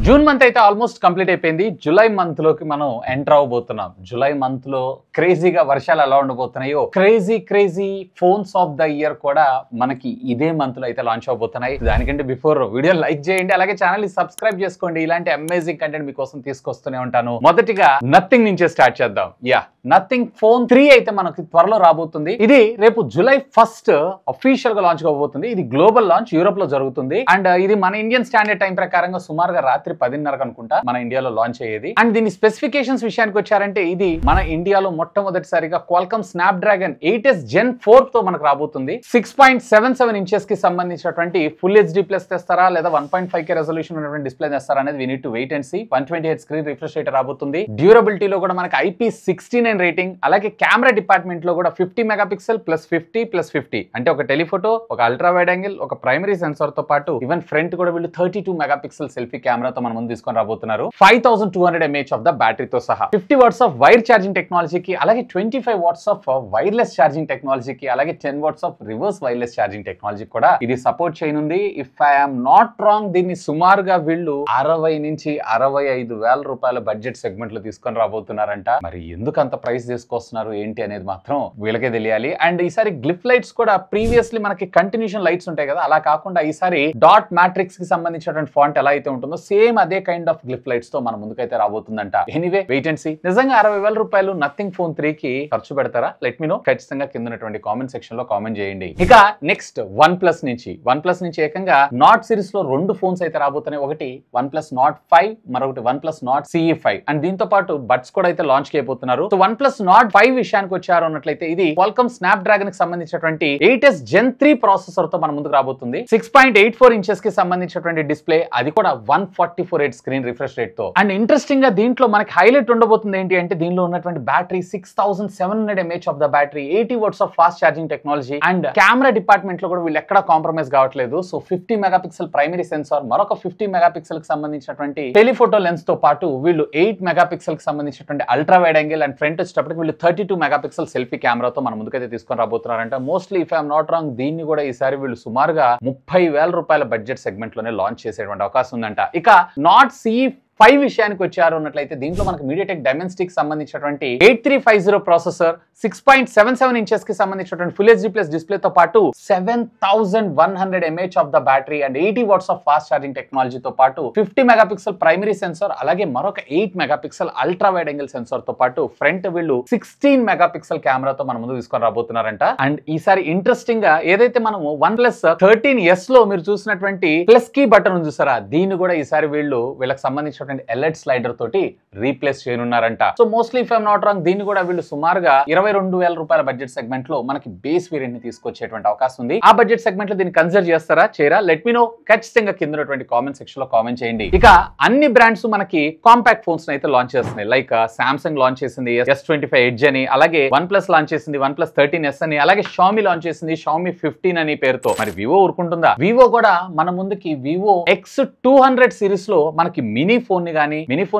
June month అయితే almost complete అయిపోయింది. July month లోకి మనం ఎంటర్ అవబోతున్నాం. జూలై మంత్ లో క్రేజీగా వర్షాలు ఎలా ఉండబోతున్నాయో crazy phones of the year కూడా మనకి ఇదే మంత్ లో అయితే లాంచ్ అవబోతున్నాయి. దానికంటే బిఫోర్ వీడియో లైక్ చేయండి, అలాగే ఛానల్ ని సబ్స్క్రైబ్ చేసుకోండి. ఇలాంటి అమేజింగ్ కంటెంట్ మీకోసం తీసుకొస్తూనే ఉంటాను. మొదటిగా నథింగ్ నుంచే స్టార్ట్ చేద్దాం. నథింగ్ ఫోన్ 3 అయితే మనకి త్వరలో రాబోతుంది. ఇది రేపు జూలై 1 అఫీషియల్ గా లాంచ్ అవబోతుంది. ఇది గ్లోబల్ లాంచ్, యూరోప్ లో జరుగుతుంది. అండ్ ఇది మన ఇండియన్ స్టాండర్డ్ టైం ప్రకారంగా సుమారుగా రాత్రి 10:30 అనుకుంటా మన ఇండియాలో లాంచ్ అయ్యేది. అండ్ దీని స్పెసిఫికేషన్స్ విషయానికి వచ్చారంటే ఇది మన ఇండియాలో మొట్టమొదటిసారిగా క్వాల్కమ్ స్నాప్డ్రాగన్ 8s Gen 4 తో మనకు రాబోతుంది. 6.77 ఇంచెస్ కి సంబంధించినటువంటి ఫుల్ హెచ్డి ప్లస్ తెస్తారా లేదా 1.5K రెజల్యూషన్ ఉన్నటువంటి డిస్ప్లే తెస్తారా అనేది we need to wait and see. 120Hz screen refresh rate రాబోతుంది. డ్యూరబిలిటీలో కూడా మనకి IP69 రేటింగ్, అలాగే కెమెరా డిపార్ట్మెంట్ లో కూడా 50 మెగాపిక్సెల్ ప్లస్ 50 అంటే ఒక టెలిఫోటో, ఒక అల్ట్రా వైడ్ యాంగిల్, ఒక ప్రైమరీ సెన్సార్ తో పాటు ఈవెన్ ఫ్రంట్ కూడా వీళ్ళు 32 మెగాపిక్సెల్ సెల్ఫీ కెమెరాతో మన ముందు తీసుకొని రాబోతున్నారు. 5200 mAh ఆఫ్ ద బ్యాటరీతో సహా 50 వాట్స్ ఆఫ్ వైర్ ఛార్జింగ్ టెక్నాలజీకి, అలాగే 25 వాట్స్ ఆఫ్ వైర్లెస్ ఛార్జింగ్ టెక్నాలజీకి, అలాగే 10 watts of reverse wireless charging technology కూడా ఇది సపోర్ట్ చేయనుంది. If I am not wrong దీన్ని సుమారుగా వీళ్ళు 60 నుంచి 65 వేల రూపాయల బడ్జెట్ సెగ్మెంట్ లో తీసుకొని రాబోతున్నారంట. మరి ఎందుకు అంత ప్రైస్ తీసుకొస్తున్నారు ఏంటి అనేది మాత్రం వీళ్ళకే తెలియాలి. అండ్ ఈసారి గ్లిఫ్ లైట్స్ కూడా ప్రీవియస్లీ మనకి కంటిన్యూషన్ లైట్స్ ఉంటాయి కదా, అలా కాకుండా ఈసారి డాట్ మ్యాట్రిక్స్ కి సంబంధించినటువంటి ఫాంట్ ఎలా అయితే ఉంటుందో సేమ్ అదే కైండ్ ఆఫ్ గ్లిఫ్ లైట్స్ తో మన ముందుకైతే రాబోతుందంట. Anyway wait and see. నిజంగా 60,000 రూపాయలు నథింగ్ ఫోన్ 3 కి ఖర్చు పెడతారా? Let me know. ఖచ్చితంగా కింద ఉన్నటువంటి కామెంట్ సెక్షన్ లో కామెంట్ చేయండి. ఇక నెక్స్ట్ వన్ ప్లస్ నుంచి ఏకంగా నాట్ సిరీస్ లో 2 ఫోన్స్ అయితే రాబోతున్నాయి. ఒకటి OnePlus Nord 5, మరొకటి OnePlus Nord CE5. అండ్ దీంతో పాటు బడ్స్ కూడా అయితే లాంచ్ చేయబోతున్నారు. సో OnePlus Nord 5 విషయానికి వచ్చారు అన్నట్లయితే ఇది క్వాల్కమ్ స్నాప్డ్రాగన్ కి సంబంధించినటువంటి 8s Gen 3 ప్రాసెసర్ తో మన ముందుకు రాబోతుంది. 6.84 ఇంచెస్ కి సంబంధించినటువంటి డిస్ప్లే, అది కూడా 144Hz స్క్రీన్ రిఫ్రెష్ రేట్ తో. అండ్ ఇంట్రెస్టింగ్ గా దీంట్లో మనకి హైలైట్ ఉండబోతుంది ఏంటి అంటే దీనిలో ఉన్నటువంటి battery 6700 mAh of the battery, 80 watts of fast charging technology. And camera department లో కూడా వీళ్ళు ఎక్కడ కాంప్రమైజ్ కావట్లేదు. సో 50 మెగాపిక్సెల్ ప్రైమరీ సెన్సార్, మరొక 50 మెగాపిక్సెల్ కి సంబంధించినటువంటి టెలిఫోటో లెన్స్ తో పాటు వీళ్ళు 8 మెగాపిక్సెల్ కి సంబంధించినటువంటి ultra wide angle, and front వచ్చేటప్పటికి వీళ్ళు 32 మెగాపిక్సెల్ సెల్ఫీ కెమెరాతో మన ముందుకైతే తీసుకొని రాబోతున్నారంట. Mostly if I'm not wrong దీన్ని కూడా ఈసారి వీళ్ళు సుమారుగా 30,000 రూపాయల బడ్జెట్ సెగ్మెంట్ లోనే లాంచ్ చేసేటువంటి అవకాశం ఉందంట. ఇక నాట్ CE5 విషయానికి వచ్చారు అన్నట్లయితే దీంట్లో మనకు MediaTek Dimensity సంబంధించినటువంటి 8350 ప్రాసెసర్, 6.77 ఇంచెస్ కి సంబంధించినటువంటి ఫుల్ హెచ్డి ప్లస్ డిస్ప్లే తో పాటు 7100 mAh of the battery and 80 watts of fast charging technology తో పాటు 50 మెగాపిక్సెల్ ప్రైమరీ సెన్సార్, అలాగే మరొక 8 megapixel ultra wide angle sensor తో పాటు ఫ్రంట్ వీళ్ళు 16 మెగాపిక్సెల్ కెమెరాతో మన ముందు తీసుకొని రాబోతున్నారంట. అండ్ ఈసారి ఇంట్రెస్టింగ్ గా ఏదైతే మనము OnePlus 13s లో మీరు చూసినటువంటి ప్లస్ కీ బటన్ ఉంది చూసారా, దీన్ని కూడా ఈసారి వీళ్ళకి సంబంధించిన ఎల్ఈడి స్లైడర్ తోటి రీప్లేస్ చేయనున్నారంట. So mostly if I'm not wrong దీన్ని కూడా వీళ్ళు సుమారుగా 22,000 రూపాయల బడ్జెట్ సెగ్మెంట్ లో మనకి బేస్ వేరియంట్ ని తీసుకొచ్చేటువంటి అవకాశం ఉంది. ఆ బడ్జెట్ సెగ్మెంట్ లో దీన్ని కన్సిడర్ చేస్తారా చేయరా? Let me know. ఖచ్చితంగా కింద ఉన్నటువంటి కామెంట్ సెక్షన్ లో కామెంట్ చేయండి. ఇక అన్ని బ్రాండ్స్ మనకి కాంపాక్ట్ ఫోన్స్ అయితే లాంచ్ చేస్తున్నాయి. లైక్ సామ్సంగ్ లాంచ్ చేసింది S25 Edge అని, అలాగే OnePlus లాంచ్ చేసింది OnePlus 13s అని, అలాగే Xiaomi లాంచ్ చేసింది Xiaomi 15 అని పేరుతో. మరి వివో ఊరుకుంటుందా? వివో కూడా మన ముందుకి వివో X200 సిరీస్ లో మనకి మినీ ఫోన్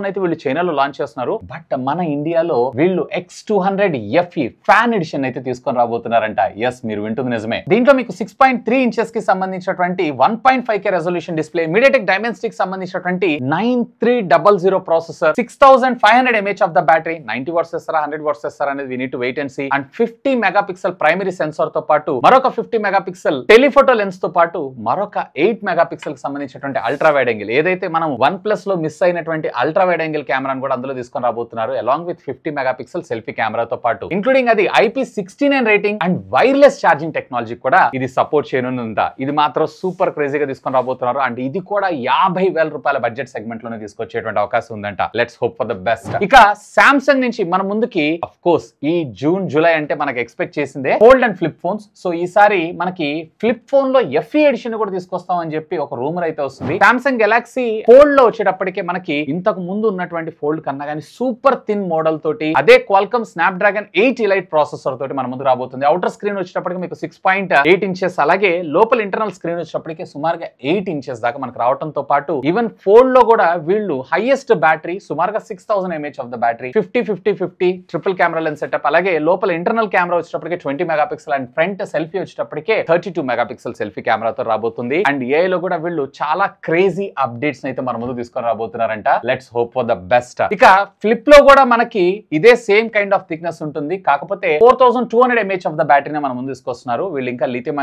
అయితే వీళ్ళు చైనాలో లాంచ్ చేస్తున్నారు. బట్ మన ఇండియాలో వీళ్ళు X200 FE ఫ్యాన్ ఎడిషన్ అయితే తీసుకొని రాబోతున్నారంట. ఎస్, మీరు వింటుంది నిజమే. దీంట్లో మీకు 6.3 ఇంచెస్ కి సంబంధించినటువంటి 1.5K resolution display, MediaTek Dimensity కి సంబంధించినటువంటి 9300 processor, 6500 mAh of the battery, 90 watts ఇస్తారా 100 వాట్స్ ఇస్తారా అనేది we need to wait and see. And 50 megapixel primary sensor తో పాటు మరొక 50 మెగాపిక్సెల్ టెలిఫోటో లెన్స్ తో పాటు మరొక 8 మెగాపిక్సెల్ కి సంబంధించినటువంటి అల్ట్రా వైడ్ యాంగిల్, ఏదైతే మనం OnePlus లో మిస్ అయినటువంటి అల్ట్రా వైడ్ యాంగిల్ కెమెరాను కూడా అందులో తీసుకొని రాబోతున్నారు. అలాంగ్ విత్ 50 మెగాపిక్సెల్ సెల్ఫీ కెమెరాతో పాటు ఇంక్లూడింగ్ అది IP69 rating and wireless charging technology కూడా ఇది సపోర్ట్ చేయనుందా. ఇది మాత్రం సూపర్ క్రేజీగా తీసుకొని రాబోతున్నారు. అండ్ ఇది కూడా 50,000 రూపాయల బడ్జెట్ సెగ్మెంట్ లోనే తీసుకొచ్చేటువంటి అవకాశం ఉందంట. Let's hope for the best. ఇక సామ్సంగ్ నుంచి మన ముందుకి అఫ్ కోర్స్ ఈ జూన్ జూలై అంటే మనకి ఎక్స్పెక్ట్ చేసిందే fold and flip phones. So ఈసారి మనకి ఫ్లిప్ ఫోన్ లో FE ఎడిషన్ కూడా తీసుకొస్తాం అని చెప్పి ఒక రూమర్ అయితే వస్తుంది. సామ్సంగ్ గెలాక్సీ ఫోల్డ్ లో వచ్చేటప్పటికే మనకి ఇంతకు ముందు ఉన్నటువంటి ఫోల్డ్ కన్నా కానీ సూపర్ థిన్ మోడల్ తోటి అదే క్వాల్కమ్ స్నాప్డ్రాగన్ 8 ఎలైట్ ప్రాసెసర్ తోటి మన ముందు రాబోతుంది. అవుటర్ స్క్రీన్ వచ్చేటప్పటికి మీకు 6.8 ఇంచెస్, అలాగే లోపల ఇంటర్నల్ స్క్రీన్ వచ్చేటప్పటికి సుమారుగా 8 ఇంచెస్ దాకా మనకు రావడంతో పాటు ఈవెన్ ఫోల్డ్ లో కూడా వీళ్ళు హైయెస్ట్ బ్యాటరీ సుమారుగా 6000 mAh of the battery, 50 triple camera lens setup, అలాగే లోపల ఇంటర్నల్ కెమెరా వచ్చేటప్పటికి 20 మెగాపిక్సెల్ అండ్ ఫ్రంట్ సెల్ఫీ వచ్చేటప్పటికే 32 మెగాపిక్సెల్ సెల్ఫీ కెమెరాతో రాబోతుంది. అండ్ AI లో కూడా వీళ్ళు చాలా క్రేజీ అప్డేట్స్ అయితే మన ముందు తీసుకొని రాబోతున్నారు. రాబోతున్నారంట. Let's hope for the best. ఇక ఫ్లిప్ లో కూడా మనకి ఇదే సేమ్ కైండ్ ఆఫ్ థిక్నెస్ ఉంటుంది, కాకపోతే 4200 mAh ఆఫ్ ద బ్యాటరీని మనం ముందు తీసుకొస్తున్నారు. వీళ్ళు ఇంకా లిథియం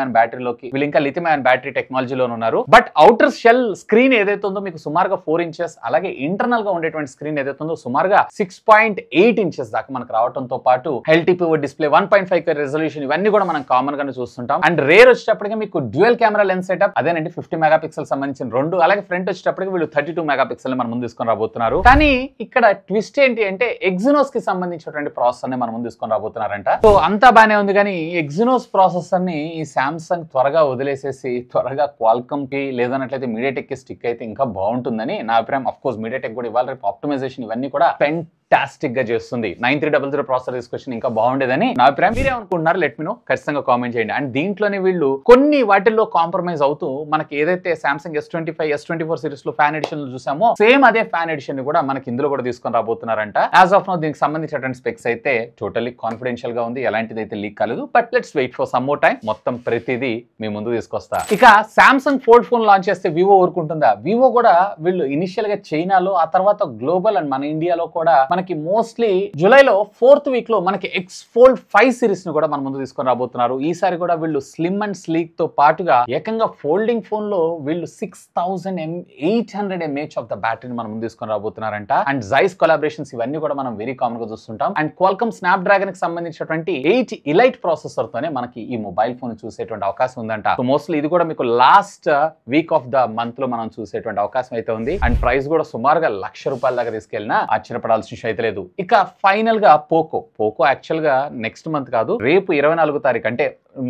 అయాన్ బ్యాటరీ టెక్నాలజీలో ఉన్నారు. బట్ అవుటర్ షెల్ స్క్రీన్ ఏదైతే ఉందో మీకు సుమారుగా 4 inches, అలాగే ఇంటర్నల్ గా ఉండేటువంటి స్క్రీన్ ఏదైతే ఉందో సుమారుగా 6.8 inches దాకా మనకు రావడంతో పాటు ఎల్టీపీ డిస్ప్లే 1.5K రెజల్యూషన్ ఇవన్నీ కూడా మనం కామన్ గానే చూస్తుంటాం. అండ్ రేర్ వచ్చేటప్పటికి మీకు డ్యూయల్ కెమెరా లెన్స్ సెటప్, అదేనండి 50 మెగాపిక్సెల్ సంబంధించిన 2, అలాగే ఫ్రంట్ వచ్చేటప్పటికి వీళ్ళు 32 మెగాపిక్సెల్ మనం ముందు తీసుకొని రాబోతున్నారు. కానీ ఇక్కడ ట్విస్ట్ ఏంటి అంటే ఎగ్జినోస్ కి సంబంధించినటువంటి ప్రాసెసర్ ని మనం ముందు తీసుకొని రాబోతున్నారంట. సో అంతా బానే ఉంది, కానీ ఎగ్జినోస్ ప్రాసెసర్ ని ఈ సామ్సంగ్ త్వరగా వదిలేసేసి త్వరగా క్వాల్కమ్ కి లేదన్నట్లయితే మీడియాటెక్ కి స్టిక్ అయితే ఇంకా బాగుంటుందని నా అభిప్రాయం. ఆఫ్ కోర్స్ మీడియాటెక్ కూడా ఇవాళ రేపు ఆప్టిమైజేషన్ ఇవన్నీ కూడా ఫెంటాస్టిక్ గా చేస్తుంది. 9300 ప్రాసెసర్ తీసుకొచ్చి ఇంకా బాగుండేదని నా అభిప్రాయం. మీరేమనుకుంటున్నారు? లెట్ మీ నో, ఖచ్చితంగా కామెంట్ చేయండి. అండ్ దీంట్లోనే వీళ్ళు కొన్ని వాటిల్లో కాంప్రమైజ్ అవుతూ మనకి ఏదైతే సామ్సంగ్ S25, S24 సిరీస్ లో ఫ్యాన్ ఎడిషన్ చూసామో సేమ్ అదే ఫ్యాన్ ఎడిషన్ ని కూడా మనకి ఇందులో కూడా తీసుకొని రాబోతున్నారంట. యాజ్ ఆఫ్ నౌ దీనికి సంబంధించినటువంటి స్పెక్స్ అయితే టోటల్లీ కాన్ఫిడెన్షియల్ గా ఉంది, ఎలాంటిది అయితే లీక్ కాలేదు. But let's wait for some more time. మొత్తం ప్రతిదీ మీ ముందు తీసుకొస్తా. ఇక సామ్సంగ్ ఫోల్డ్ ఫోన్ లాంచ్ చేస్తే వివో ఊరుకుంటుందా? వివో కూడా వీళ్ళు ఇనిషియల్ గా చైనాలో, ఆ తర్వాత గ్లోబల్ అండ్ మన ఇండియాలో కూడా మనకి మోస్ట్లీ జూలైలో 4th వీక్ లో మనకి ఎక్స్ ఫోల్డ్ 5 సిరీస్ ని కూడా మన ముందు తీసుకొని రాబోతున్నారు. ఈసారి కూడా వీళ్ళు స్లిమ్ అండ్ స్లీక్ తో పాటుగా ఏకంగా ఫోల్డింగ్ ఫోన్ లో వీళ్ళు 6800 mAh ఆఫ్ ద బ్యాటరీని మనం ముందు తీసుకొని రాబోతున్నారంట. అండ్ జైస్ కొలాబరేషన్స్ ఇవన్నీ కూడా మనం వెరీ కామన్ గా చూస్తుంటాం. అండ్ క్వాల్కమ్ స్నాప్ డ్రాగన్ కి సంబంధించినటువంటి 8 ఎలైట్ ప్రాసెసర్ తోనే మనకి ఈ మొబైల్ ఫోన్ చూసేటువంటి అవకాశం ఉందంట. సో మోస్ట్లీ ఇది కూడా మీకు last week off the month లో మనం చూసేటువంటి అవకాశం అయితే ఉంది. అండ్ ప్రైస్ కూడా సుమారుగా ₹1,00,000 దాకా తీసుకెళ్ళినా ఆశ్చర్యపడాల్సిన విషయం అయితే లేదు. ఇక ఫైనల్ గా పోకో యాక్చువల్ గా నెక్స్ట్ మంత్ కాదు, రేపు 24వ తారీఖు అంటే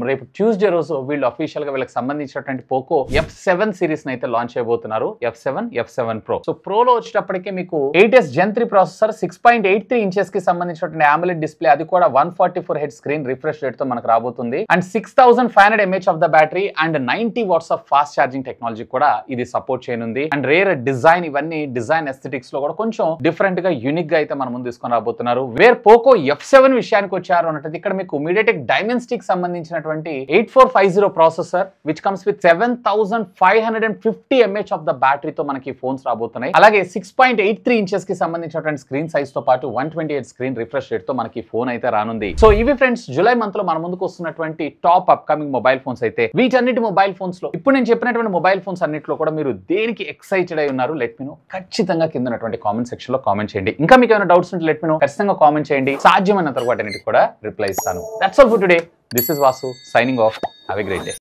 రేపు ట్యూస్డే రోజు వీళ్ళు అఫీషియల్ గా వీళ్ళకి సంబంధించినటువంటి పోకో F7 సిరీస్ అయితే లాంచ్ చేయబోతున్నారు. F7 Pro. సో ప్రోలో వచ్చేటప్పటికి మీకు 8s Gen 3 ప్రాసెసర్, 6.83 inches కి సంబంధించినటువంటి AMOLED డిస్ప్లే, అది కూడా 144 Hz స్క్రీన్ రిఫ్రెష్ రేట్ తో మనకు రాబోతుంది. And 6500 mAh of the battery and 90 watts of fast charging technology కూడా ఇది సపోర్ట్ చేయనుంది. అండ్ రేర్ డిజైన్, ఇవన్నీ డిజైన్ ఎస్థెటిక్స్ లో కూడా కొంచెం డిఫరెంట్ గా యూనిక్ గా అయితే మనం ముందు తీసుకొని రాబోతున్నారు. వేర్ పోకో F7 విషయానికి వచ్చారు అన్నట్టు ఇక్కడ మీకు మీడియాటెక్ డైమెన్సిటీకి సంబంధించిన 8450 processor which comes with 7550 mAh of the బ్యాటరీతో మనకి ఫోన్స్ రాబోతున్నాయి. అలాగే 6.83 inches కి సంబంధించినటువంటి స్క్రీన్ సైజ్ తో పాటు 128 స్క్రీన్ రిఫ్రెష్ రేట్ తో మనకి ఫోన్ అయితే రానుంది. సో ఇవి ఫ్రెండ్స్ జూలై మంత్ లో మన ముందుకు వస్తున్నటువంటి టాప్ అప్కమింగ్ మొబైల్ ఫోన్స్ అయితే. వీటన్నిటి మొబైల్ ఫోన్స్ లో ఇప్పుడు నేను చెప్పినటువంటి మొబైల్ ఫోన్స్ అన్నిటిలో కూడా మీరు దేనికి ఎక్సైటెడ్ అయి ఉన్నారు? లెట్ మీ నో, ఖచ్చితంగా కింద ఉన్నటువంటి కామెంట్ సెక్షన్ లో కామెంట్ చేయండి. ఇంకా మీకు ఏమైనా డౌట్స్ ఉంటే లెట్ మీ నో, ఖచ్చితంగా కామెంట్ చేయండి. సాధ్యమైనంత వరకు వాటికి కూడా రిప్లై ఇస్తాను. That's all for today. This is Vasu signing off. Have a great day.